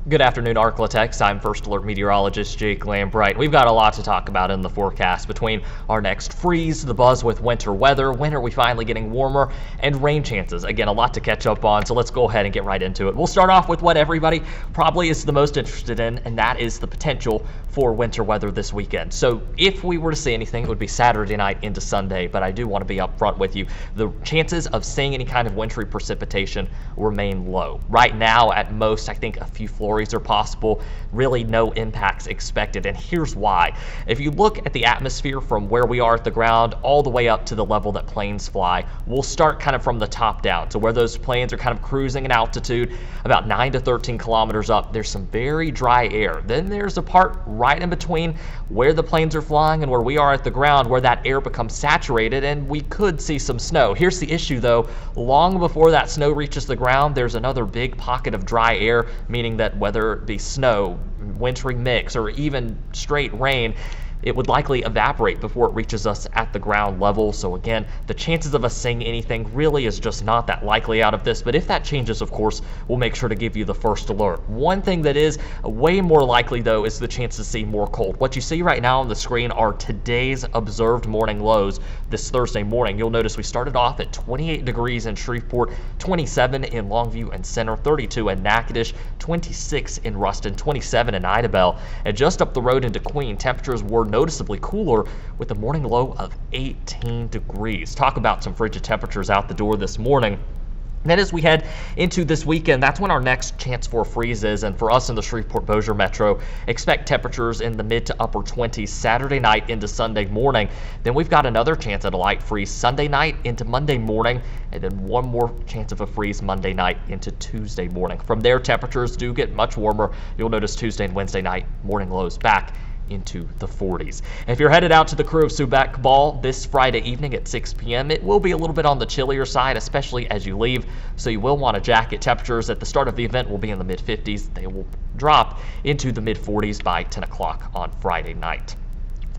Good afternoon, Arklatex. I'm First Alert Meteorologist Jake Lambright. We've got a lot to talk about in the forecast between our next freeze, the buzz with winter weather, when are we finally getting warmer, and rain chances. Again, a lot to catch up on, so let's go ahead and get right into it. We'll start off with what everybody probably is the most interested in, and that is the potential for winter weather this weekend. So if we were to see anything, it would be Saturday night into Sunday, but I do want to be upfront with you. The chances of seeing any kind of wintry precipitation remain low. Right now, at most, I think a few flurries are possible, really no impacts expected, and here's why. If you look at the atmosphere from where we are at the ground all the way up to the level that planes fly, we'll start kind of from the top down. So where those planes are kind of cruising in altitude, about 9 to 13 kilometers up, there's some very dry air. Then there's a part right in between where the planes are flying and where we are at the ground where that air becomes saturated and we could see some snow. Here's the issue though, long before that snow reaches the ground, there's another big pocket of dry air, meaning that whether it be snow, wintry mix, or even straight rain, it would likely evaporate before it reaches us at the ground level. So again, the chances of us seeing anything really is just not that likely out of this. But if that changes, of course, we'll make sure to give you the first alert. One thing that is way more likely, though, is the chance to see more cold. What you see right now on the screen are today's observed morning lows this Thursday morning. You'll notice we started off at 28 degrees in Shreveport, 27 in Longview and Center, 32 in Natchitoches, 26 in Ruston, 27 in Idabel. And just up the road into Queen, temperatures were noticeably cooler with a morning low of 18 degrees. Talk about some frigid temperatures out the door this morning. Then as we head into this weekend, that's when our next chance for a freeze is, and for us in the Shreveport-Bossier Metro, expect temperatures in the mid to upper 20s Saturday night into Sunday morning. Then we've got another chance at a light freeze Sunday night into Monday morning, and then one more chance of a freeze Monday night into Tuesday morning. From there, temperatures do get much warmer. You'll notice Tuesday and Wednesday night, morning lows back into the 40s. And if you're headed out to the Crew of Subic Ball this Friday evening at 6 p.m., it will be a little bit on the chillier side, especially as you leave, so you will want a jacket. Temperatures at the start of the event will be in the mid-50s. They will drop into the mid-40s by 10 o'clock on Friday night.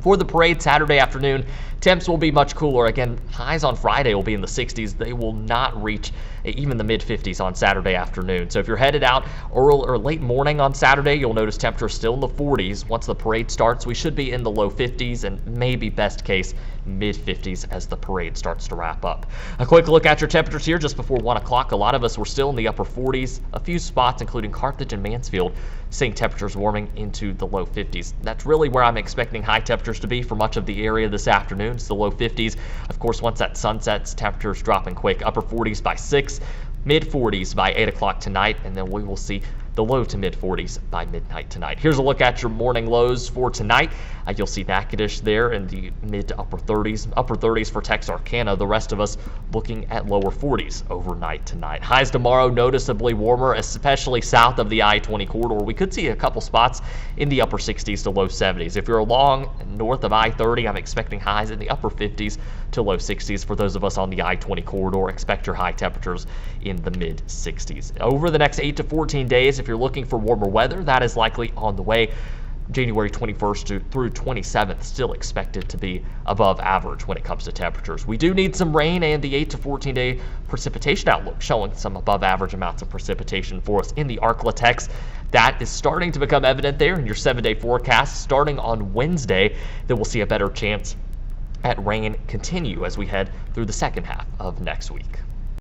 For the parade Saturday afternoon, temps will be much cooler. Again, highs on Friday will be in the 60s. They will not reach even the mid-50s on Saturday afternoon. So if you're headed out early or late morning on Saturday, you'll notice temperatures still in the 40s. Once the parade starts, we should be in the low 50s and maybe best case mid-50s as the parade starts to wrap up. A quick look at your temperatures here just before 1 o'clock. A lot of us were still in the upper 40s. A few spots, including Carthage and Mansfield, seeing temperatures warming into the low 50s. That's really where I'm expecting high temperatures to be for much of the area this afternoon. It's the low 50s. Of course, once that sun sets, temperatures dropping quick. Upper 40s by 6, mid 40s by 8 o'clock tonight, and then we will see the low to mid 40s by midnight tonight. Here's a look at your morning lows for tonight. You'll see Natchitoches there in the mid to upper 30s for Texarkana. The rest of us looking at lower 40s overnight tonight. Highs tomorrow noticeably warmer, especially south of the I-20 corridor. We could see a couple spots in the upper 60s to low 70s. If you're along north of I-30, I'm expecting highs in the upper 50s to low 60s. For those of us on the I-20 corridor, expect your high temperatures in the mid 60s. Over the next 8 to 14 days, if you're looking for warmer weather, that is likely on the way. January 21st through 27th still expected to be above average when it comes to temperatures. We do need some rain, and the 8 to 14 day precipitation outlook showing some above average amounts of precipitation for us in the Arklatex. That is starting to become evident there in your 7-day forecast. Starting on Wednesday, then we'll see a better chance at rain continue as we head through the second half of next week.